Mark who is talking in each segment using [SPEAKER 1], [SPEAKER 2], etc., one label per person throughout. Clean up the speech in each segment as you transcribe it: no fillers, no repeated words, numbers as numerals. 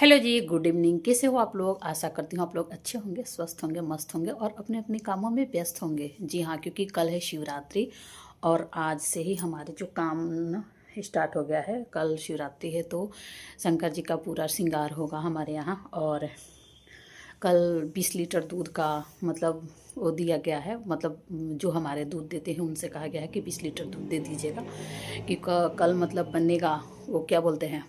[SPEAKER 1] Hello जी, good evening. कैसे हो आप लोग? आशा करती हूँ आप लोग अच्छे होंगे, स्वस्थ होंगे, मस्त होंगे और अपने अपने कामों में व्यस्त होंगे। जी हाँ, क्योंकि कल है शिवरात्रि और आज से ही हमारे जो काम न स्टार्ट हो गया है। कल शिवरात्रि है तो शंकर जी का पूरा श्रृंगार होगा हमारे यहाँ। और कल 20 लीटर दूध का मतलब वो दिया गया है, मतलब जो हमारे दूध देते हैं उनसे कहा गया है कि 20 लीटर दूध दे दीजिएगा कि कल मतलब बनेगा, वो क्या बोलते हैं,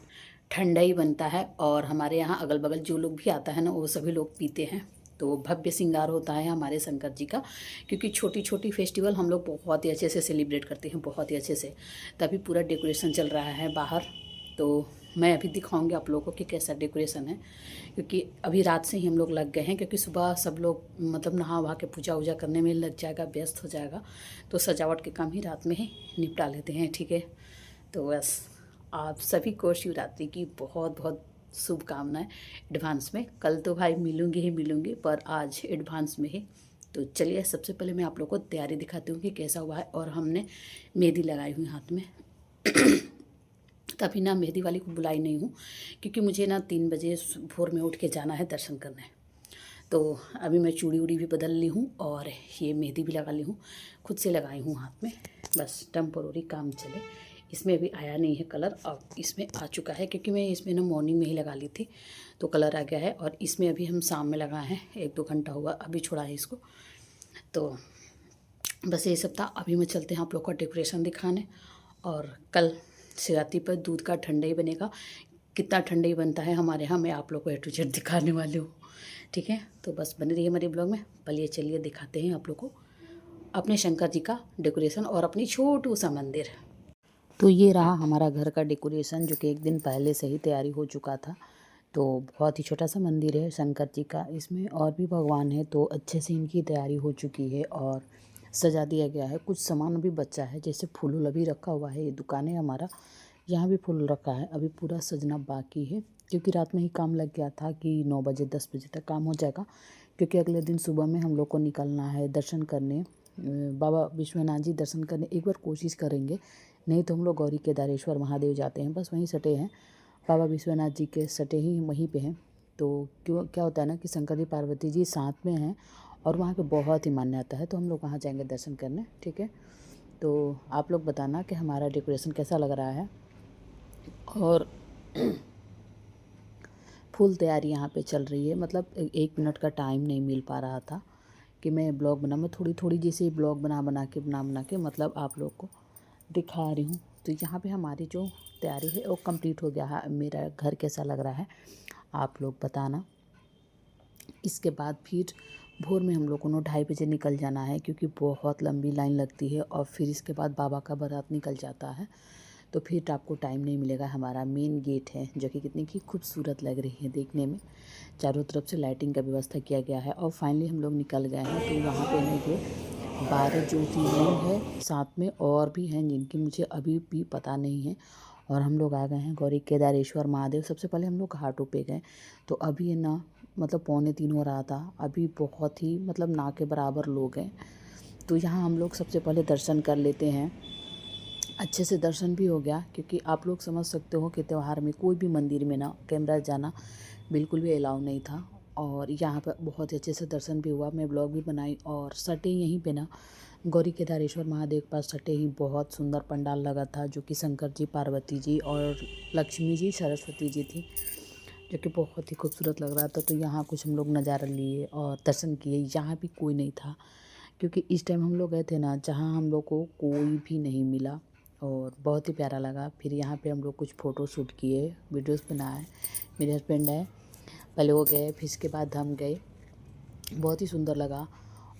[SPEAKER 1] ठंडा ही बनता है। और हमारे यहाँ अगल बगल जो लोग भी आता है ना, वो सभी लोग पीते हैं। तो भव्य श्रृंगार होता है हमारे शंकर जी का, क्योंकि छोटी छोटी फेस्टिवल हम लोग बहुत ही अच्छे से सेलिब्रेट करते हैं, बहुत ही अच्छे से। तभी पूरा डेकोरेशन चल रहा है बाहर। तो मैं अभी दिखाऊंगी आप लोगों को कि कैसा डेकोरेशन है, क्योंकि अभी रात से ही हम लोग लग गए हैं, क्योंकि सुबह सब लोग मतलब नहा वहा के पूजा वूजा करने में लग जाएगा, व्यस्त हो जाएगा। तो सजावट के काम ही रात में ही निपटा लेते हैं, ठीक है। तो बस आप सभी को शिवरात्रि की बहुत बहुत शुभकामनाएं एडवांस में। कल तो भाई मिलूंगी ही मिलूंगी, पर आज एडवांस में ही। तो चलिए सबसे पहले मैं आप लोगों को तैयारी दिखाती हूँ कि कैसा हुआ है। और हमने मेहंदी लगाई हुई हाथ में। तभी ना मेहंदी वाली को बुलाई नहीं हूँ, क्योंकि मुझे ना 3 बजे भोर में उठ के जाना है दर्शन करने। तो अभी मैं चूड़ी उड़ी भी बदल ली हूँ और ये मेहंदी भी लगा ली हूँ, खुद से लगाई हूँ हाथ में। बस टेम्पोररी काम चले। इसमें अभी आया नहीं है कलर, और इसमें आ चुका है, क्योंकि मैं इसमें ना मॉर्निंग में ही लगा ली थी तो कलर आ गया है। और इसमें अभी हम शाम में लगाए हैं, 1-2 घंटा हुआ अभी छोड़ा है इसको। तो बस ये सब था। अभी मैं चलते हैं आप लोग का डेकोरेशन दिखाने। और कल शिवरात्रि पर दूध का ठंडा ही बनेगा। कितना ठंडा ही बनता है हमारे यहाँ, मैं आप लोग को A to Z दिखाने वाली हूँ, ठीक है। तो बस बने रहिए हमारे ब्लॉग में। पहले चलिए दिखाते हैं आप लोग को अपने शंकर जी का डेकोरेशन और अपनी छोटू सा मंदिर। तो ये रहा हमारा घर का डेकोरेशन, जो कि एक दिन पहले से ही तैयारी हो चुका था। तो बहुत ही छोटा सा मंदिर है शंकर जी का। इसमें और भी भगवान है, तो अच्छे से इनकी तैयारी हो चुकी है और सजा दिया गया है। कुछ सामान अभी बचा है, जैसे फूल वूल अभी रखा हुआ है। ये दुकान है हमारा, यहाँ भी फूल रखा है, अभी पूरा सजना बाकी है। क्योंकि रात में ही काम लग गया था कि 9 बजे 10 बजे तक काम हो जाएगा, क्योंकि अगले दिन सुबह में हम लोग को निकलना है दर्शन करने, बाबा विश्वनाथ जी दर्शन करने। एक बार कोशिश करेंगे, नहीं तो हम लोग गौरी केदारेश्वर महादेव जाते हैं, बस वहीं सटे हैं। बाबा विश्वनाथ जी के सटे ही वहीं पे हैं। तो क्यों क्या होता है ना कि शंकर जी पार्वती जी साथ में हैं और वहाँ पे बहुत ही मान्यता है, तो हम लोग वहाँ जाएंगे दर्शन करने, ठीक है। तो आप लोग बताना कि हमारा डेकोरेशन कैसा लग रहा है। और फुल तैयारी यहाँ पे चल रही है, मतलब 1 मिनट का टाइम नहीं मिल पा रहा था कि मैं ब्लॉग बना, मैं थोड़ी थोड़ी जैसे ब्लॉग बना के मतलब आप लोग को दिखा रही हूँ। तो यहाँ पे हमारी जो तैयारी है वो कंप्लीट हो गया है। मेरा घर कैसा लग रहा है आप लोग बताना। इसके बाद फिर भोर में हम लोगों को 2:30 बजे निकल जाना है, क्योंकि बहुत लंबी लाइन लगती है। और फिर इसके बाद बाबा का बारात निकल जाता है, तो फिर आपको टाइम नहीं मिलेगा। हमारा मेन गेट है, जो कि कितनी की खूबसूरत लग रही है देखने में। चारों तरफ से लाइटिंग का व्यवस्था किया गया है। और फाइनली हम लोग निकल गए हैं। तो यहाँ पे है ये 12 ज्योतिर्लिंग है, साथ में और भी हैं जिनकी मुझे अभी भी पता नहीं है। और हम लोग आ गए हैं गौरी केदारेश्वर महादेव। सबसे पहले हम लोग घाटों पे गए। तो अभी ये ना मतलब 2:45 हो रहा था, अभी बहुत ही मतलब ना के बराबर लोग हैं। तो यहाँ हम लोग सबसे पहले दर्शन कर लेते हैं। अच्छे से दर्शन भी हो गया, क्योंकि आप लोग समझ सकते हो कि त्यौहार में कोई भी मंदिर में ना कैमरा जाना बिल्कुल भी अलाउ नहीं था। और यहाँ पर बहुत ही अच्छे से दर्शन भी हुआ, मैं ब्लॉग भी बनाई। और सटे यहीं पे ना गौरी केदारेश्वर महादेव के पास सटे ही बहुत सुंदर पंडाल लगा था, जो कि शंकर जी, पार्वती जी और लक्ष्मी जी, सरस्वती जी थी, जो कि बहुत ही खूबसूरत लग रहा था। तो यहाँ कुछ हम लोग नज़ारा लिए और दर्शन किए। यहाँ भी कोई नहीं था, क्योंकि इस टाइम हम लोग गए थे ना जहाँ हम लोग को कोई भी नहीं मिला, और बहुत ही प्यारा लगा। फिर यहाँ पे हम लोग कुछ फ़ोटो शूट किए, वीडियोस बनाए। मेरे हस्बैंड है, पहले वो गए, फिर इसके बाद हम गए, बहुत ही सुंदर लगा।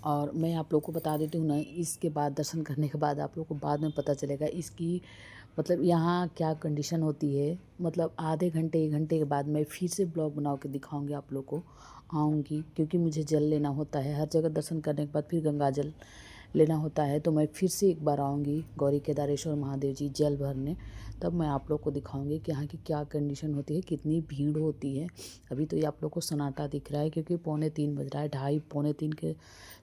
[SPEAKER 1] और मैं आप लोग को बता देती हूँ ना, इसके बाद दर्शन करने के बाद आप लोग को बाद में पता चलेगा इसकी मतलब यहाँ क्या कंडीशन होती है। मतलब आधे घंटे 1 घंटे के बाद मैं फिर से ब्लॉग बना के दिखाऊंगी आप लोग को, आऊँगी, क्योंकि मुझे जल लेना होता है हर जगह दर्शन करने के बाद, फिर गंगा जल लेना होता है। तो मैं फिर से एक बार आऊँगी गौरी केदारेश्वर महादेव जी जल भरने, तब मैं आप लोग को दिखाऊंगी कि यहाँ की क्या कंडीशन होती है, कितनी भीड़ होती है। अभी तो ये आप लोग को सन्नाटा दिख रहा है, क्योंकि 2:45 बज रहा है, 2:30 2:45 के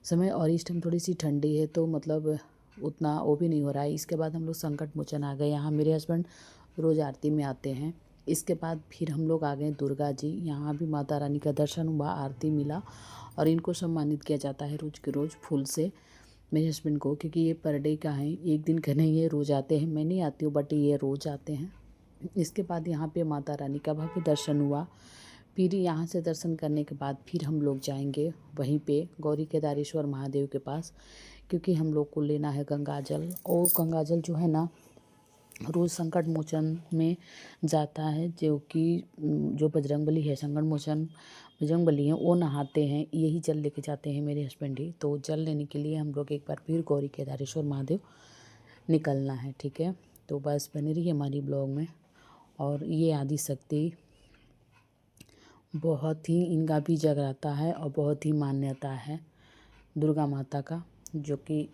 [SPEAKER 1] समय। और इस टाइम थोड़ी सी ठंडी है, तो मतलब उतना वो भी नहीं हो रहा है। इसके बाद हम लोग संकट मोचन आ गए। यहाँ मेरे हस्बैंड रोज़ आरती में आते हैं, इसके बाद फिर हम लोग आ गए दुर्गा जी। यहाँ भी माता रानी का दर्शन हुआ, आरती मिला और इनको सम्मानित किया जाता है रोज़ के रोज़ फूल से मेरे हस्बैंड को, क्योंकि ये पर डे का है, एक दिन का नहीं है, रोज़ आते हैं। मैं नहीं आती हूँ बट ये रोज़ आते हैं। इसके बाद यहाँ पे माता रानी का भव्य दर्शन हुआ। फिर यहाँ से दर्शन करने के बाद फिर हम लोग जाएंगे वहीं पे गौरी केदारेश्वर महादेव के पास, क्योंकि हम लोग को लेना है गंगा जल। और गंगा जल जो है ना रोज़ संकट मोचन में जाता है, जो बजरंगबली है, संकट मोचन बजरंगबली हैं, वो नहाते हैं, यही जल लेके जाते हैं मेरे हस्बैंड ही। तो जल लेने के लिए हम लोग एक बार फिर गौरी केदारेश्वर महादेव निकलना है, ठीक है। तो बस बनी रही हमारी ब्लॉग में। और ये आदि शक्ति बहुत ही इनका भी जगराता है और बहुत ही मान्यता है दुर्गा माता का, जो कि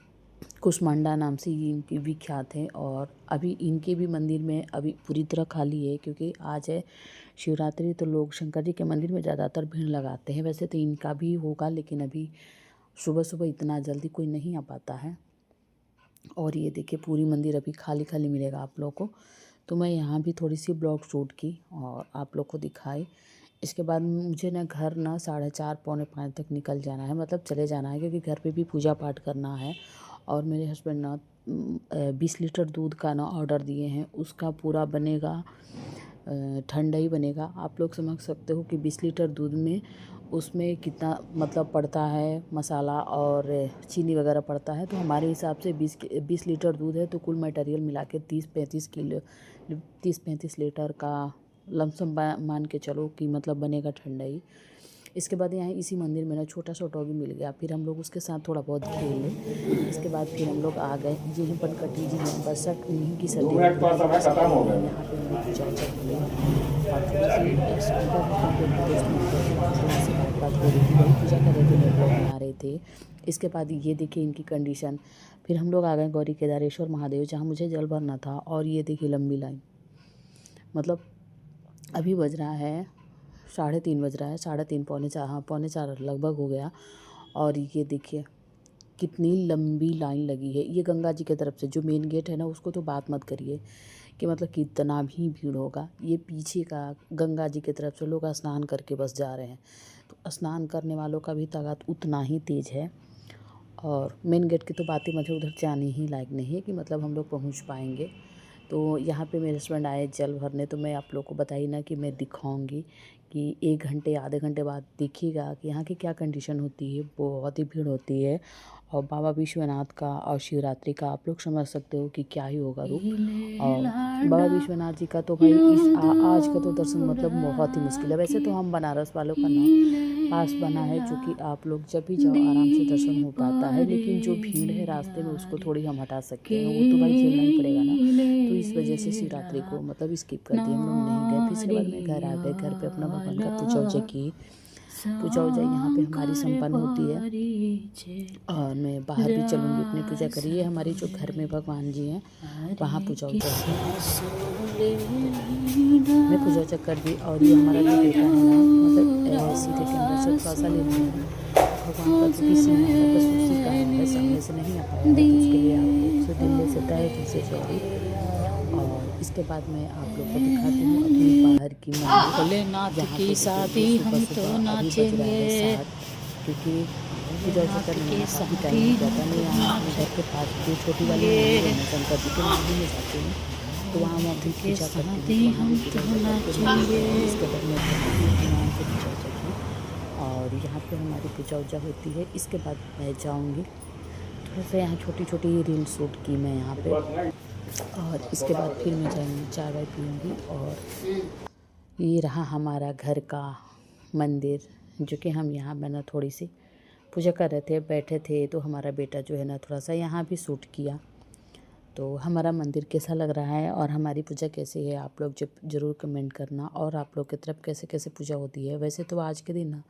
[SPEAKER 1] कुष्मांडा नाम से ये इनकी विख्यात है। और अभी इनके भी मंदिर में अभी पूरी तरह खाली है, क्योंकि आज है शिवरात्रि, तो लोग शंकर जी के मंदिर में ज़्यादातर भीड़ लगाते हैं। वैसे तो इनका भी होगा, लेकिन अभी सुबह सुबह इतना जल्दी कोई नहीं आ पाता है। और ये देखिए पूरी मंदिर अभी खाली खाली मिलेगा आप लोग को। तो मैं यहाँ भी थोड़ी सी ब्लॉग शूट की और आप लोग को दिखाई। इसके बाद मुझे ना घर ना 4:30 पौने 5 तक निकल जाना है, मतलब चले जाना है, क्योंकि घर पे भी पूजा पाठ करना है। और मेरे हस्बैंड ना 20 लीटर दूध का ना ऑर्डर दिए हैं, उसका पूरा बनेगा, ठंडा ही बनेगा। आप लोग समझ सकते हो कि 20 लीटर दूध में उसमें कितना मतलब पड़ता है, मसाला और चीनी वगैरह पड़ता है। तो हमारे हिसाब से 20 लीटर दूध है, तो कुल मटेरियल मिला के 30-35 लीटर का लमसम मान के चलो कि मतलब बनेगा ठंडा ही। इसके बाद यहाँ इसी मंदिर में ना छोटा सा डॉगी मिल गया, फिर हम लोग उसके साथ थोड़ा बहुत खेले। इसके बाद फिर हम लोग आ गए यहीं पर कटी जी में, बरसात इन्हीं की सर्दी यहाँ पे पूजा पूजा कर रहे थे, लोग बना रहे थे। इसके बाद ये देखिए इनकी कंडीशन। फिर हम लोग आ गए गौरी केदारेश्वर महादेव, जहाँ मुझे जल भरना था। और ये देखिए लंबी लाइन, मतलब अभी बज रहा है 3:30 बज रहा है, 3:30 पौने 4, हाँ 3:45 लगभग हो गया। और ये देखिए कितनी लंबी लाइन लगी है। ये गंगा जी की तरफ से जो मेन गेट है ना, उसको तो बात मत करिए कि मतलब कितना भी भीड़ होगा। ये पीछे का गंगा जी की तरफ से लोग स्नान करके बस जा रहे हैं, तो स्नान करने वालों का भी तादाद उतना ही तेज़ है। और मेन गेट की तो बात ही मुझे उधर जाने ही लायक नहीं है कि मतलब हम लोग पहुँच पाएंगे। तो यहाँ पे मेरे हस्बैंड आए जल भरने, तो मैं आप लोग को बताई ना कि मैं दिखाऊंगी कि 1 घंटे आधे घंटे बाद देखिएगा कि यहाँ की क्या कंडीशन होती है। बहुत ही भीड़ होती है। और बाबा विश्वनाथ का और शिवरात्रि का आप लोग समझ सकते हो कि क्या ही होगा रूप। और बाबा विश्वनाथ जी का तो भाई आज का तो दर्शन मतलब बहुत ही मुश्किल है। वैसे तो हम बनारस वालों का ना पास बना है, जो कि आप लोग जब भी जाओ आराम से दर्शन हो पाता है, लेकिन जो भीड़ है रास्ते में उसको थोड़ी हम हटा सकते हैं, वो तो भाई झेलना ही पड़ेगा ना। तो इस वजह से शिवरात्रि को मतलब स्किप कर दिए, हम लोग नहीं गए। फिर इसके बाद में घर आ गए, घर पे अपना भगवान का पूजा वूजा की। पूजा वूजा यहाँ पे हमारी संपन्न होती है। और मैं बाहर भी चलूँगी अपनी पूजा करिए, हमारे जो घर में भगवान जी हैं वहाँ पूजा वूजा मैं पूजा वूजा कर दी। और ये हमारा जो बेटा है ना, मतलब सीधे कैमरा से थोड़ा सा ले लिया भगवान का, जो किसी ने बस उसी का है, सामने से नहीं आ पाया, तो उसके लिए आप लोग से दिल्ली से तय दिल से सॉरी। और इसके बाद मैं आप लोग को दिखाती हूँ अपनी बाहर की भोलेनाथ की शादी हम तो नाचेंगे, क्योंकि पूजा करने में काफ़ी टाइम हो जाता है। मैं यहाँ अपने घर के पास जो छोटी वाली मंदिर है शंकर जी के मंदिर में जाती हूँ, तो वहाँ मैं अपनी पूजा करती हूँ, वहाँ भी पूजा करके इसके बाद मैं नाम से पूजा करती हूँ। और यहाँ पे हमारी पूजा वूजा होती है। इसके बाद मैं जाऊँगी थोड़ा सा यहाँ छोटी छोटी रील शूट की मैं यहाँ पे। और इसके बाद फिर मैं जाऊँगी चाय वाय पीऊँगी। और ये रहा हमारा घर का मंदिर, जो कि हम यहाँ बना थोड़ी सी पूजा कर रहे थे, बैठे थे, तो हमारा बेटा जो है ना थोड़ा सा यहाँ भी शूट किया। तो हमारा मंदिर कैसा लग रहा है और हमारी पूजा कैसी है, आप लोग जब ज़रूर कमेंट करना। और आप लोग की तरफ कैसे कैसे पूजा होती है। वैसे तो आज के दिन ना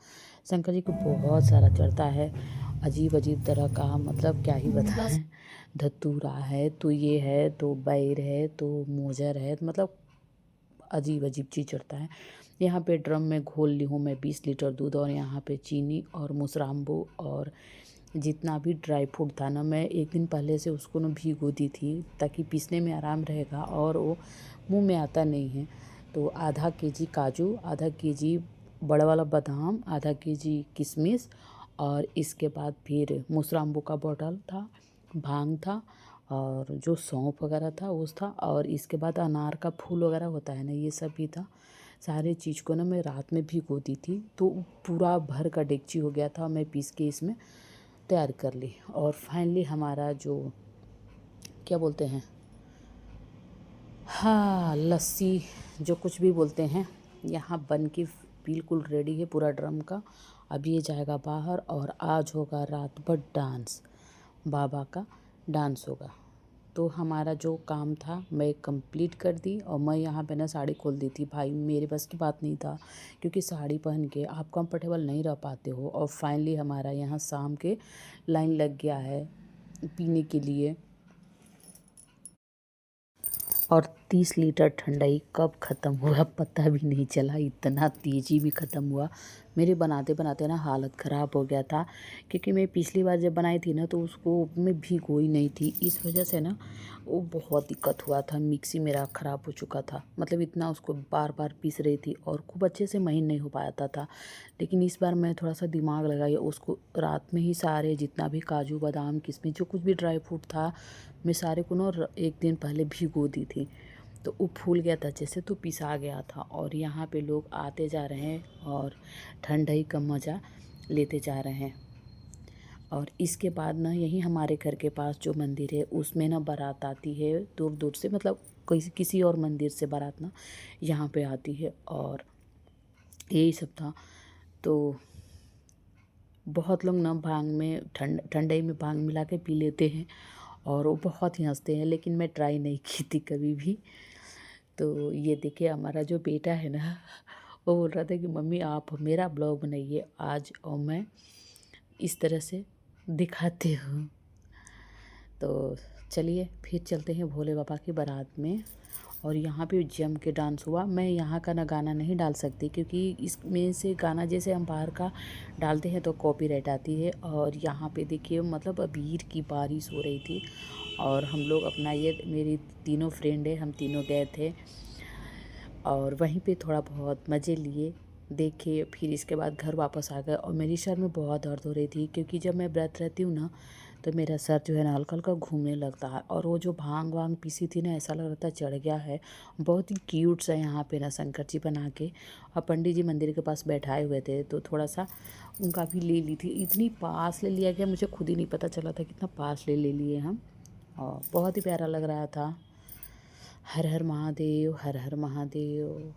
[SPEAKER 1] शंकर जी को बहुत सारा चढ़ता है, अजीब अजीब तरह का, मतलब क्या ही बताएं। धतूरा है, तो ये है, तो बैर है, तो मोजर है, मतलब अजीब अजीब चीज़ चढ़ता है। यहाँ पे ड्रम में घोल ली हूँ मैं 20 लीटर दूध, और यहाँ पे चीनी और मुसराम्बू और जितना भी ड्राई फ्रूट था ना, मैं एक दिन पहले से उसको ना भिगो दी थी, ताकि पीसने में आराम रहेगा और वो मुंह में आता नहीं है। तो आधा केजी काजू, आधा केजी बड़ा वाला बादाम, आधा केजी किशमिश, और इसके बाद फिर मुसराम्बू का बॉटल था, भांग था, और जो सौंफ वगैरह था वो था, और इसके बाद अनार का फूल वगैरह होता है ना, ये सब भी था। सारे चीज़ को ना मैं रात में भिगो दी थी, तो पूरा भर का डेगची हो गया था। मैं पीस के इसमें तैयार कर ली, और फाइनली हमारा जो क्या बोलते हैं, हाँ, लस्सी जो कुछ भी बोलते हैं, यहाँ बन के बिल्कुल रेडी है पूरा ड्रम का। अब ये जाएगा बाहर, और आज होगा रात भर डांस, बाबा का डांस होगा। तो हमारा जो काम था मैं कंप्लीट कर दी, और मैं यहाँ पे ना साड़ी खोल दी थी। भाई मेरे बस की बात नहीं था, क्योंकि साड़ी पहन के आप कंफर्टेबल नहीं रह पाते हो। और फाइनली हमारा यहाँ शाम के लाइन लग गया है पीने के लिए, और 30 लीटर ठंडाई कब ख़त्म हुआ पता भी नहीं चला, इतना तेज़ी में ख़त्म हुआ। मेरे बनाते बनाते ना हालत ख़राब हो गया था, क्योंकि मैं पिछली बार जब बनाई थी ना तो उसको मैं भिगोई नहीं थी, इस वजह से ना वो बहुत दिक्कत हुआ था। मिक्सी मेरा ख़राब हो चुका था, मतलब इतना उसको बार बार पीस रही थी और खूब अच्छे से महीन नहीं हो पाता था। लेकिन इस बार मैं थोड़ा सा दिमाग लगाई, उसको रात में ही सारे जितना भी काजू बादाम किशमिश जो कुछ भी ड्राई फ्रूट था, मैं सारे को ना एक दिन पहले भिगो दी थी। तो वो फूल गया था जैसे, तो पिसा गया था। और यहाँ पे लोग आते जा रहे हैं और ठंडाई का मज़ा लेते जा रहे हैं। और इसके बाद ना यही हमारे घर के पास जो मंदिर है उसमें ना बारात आती है दूर दूर से, मतलब किसी और मंदिर से बारात ना यहाँ पे आती है। और यही सब था। तो बहुत लोग ना भांग में ठंडाई में भांग मिला के पी लेते हैं, और वो बहुत ही हंसते हैं, लेकिन मैं ट्राई नहीं की थी कभी भी। तो ये देखिए हमारा जो बेटा है ना, वो बोल रहा था कि मम्मी आप मेरा ब्लॉग बनाइए आज, और मैं इस तरह से दिखाती हूँ। तो चलिए फिर चलते हैं भोले बाबा की बारात में। और यहाँ पे जम के डांस हुआ। मैं यहाँ का ना गाना नहीं डाल सकती, क्योंकि इसमें से गाना जैसे हम बाहर का डालते हैं तो कॉपीराइट आती है। और यहाँ पे देखिए मतलब अबीर की बारिश हो रही थी, और हम लोग अपना ये मेरी तीनों फ्रेंड है, हम तीनों गए थे और वहीं पे थोड़ा बहुत मज़े लिए, देखे। फिर इसके बाद घर वापस आ गए, और मेरी सर में बहुत दर्द हो रही थी, क्योंकि जब मैं व्रत रहती हूँ ना तो मेरा सर जो है ना हल्का हल्का घूमने लगता है। और वो जो भांग वांग पीसी थी ना, ऐसा लग रहा था चढ़ गया है। बहुत ही क्यूट सा यहाँ पे ना शंकर जी बना के, और पंडित जी मंदिर के पास बैठाए हुए थे, तो थोड़ा सा उनका भी ले ली थी। इतनी पास ले लिया गया, मुझे खुद ही नहीं पता चला था कितना पास ले लिए हम, और बहुत ही प्यारा लग रहा था। हर हर महादेव, हर हर महादेव।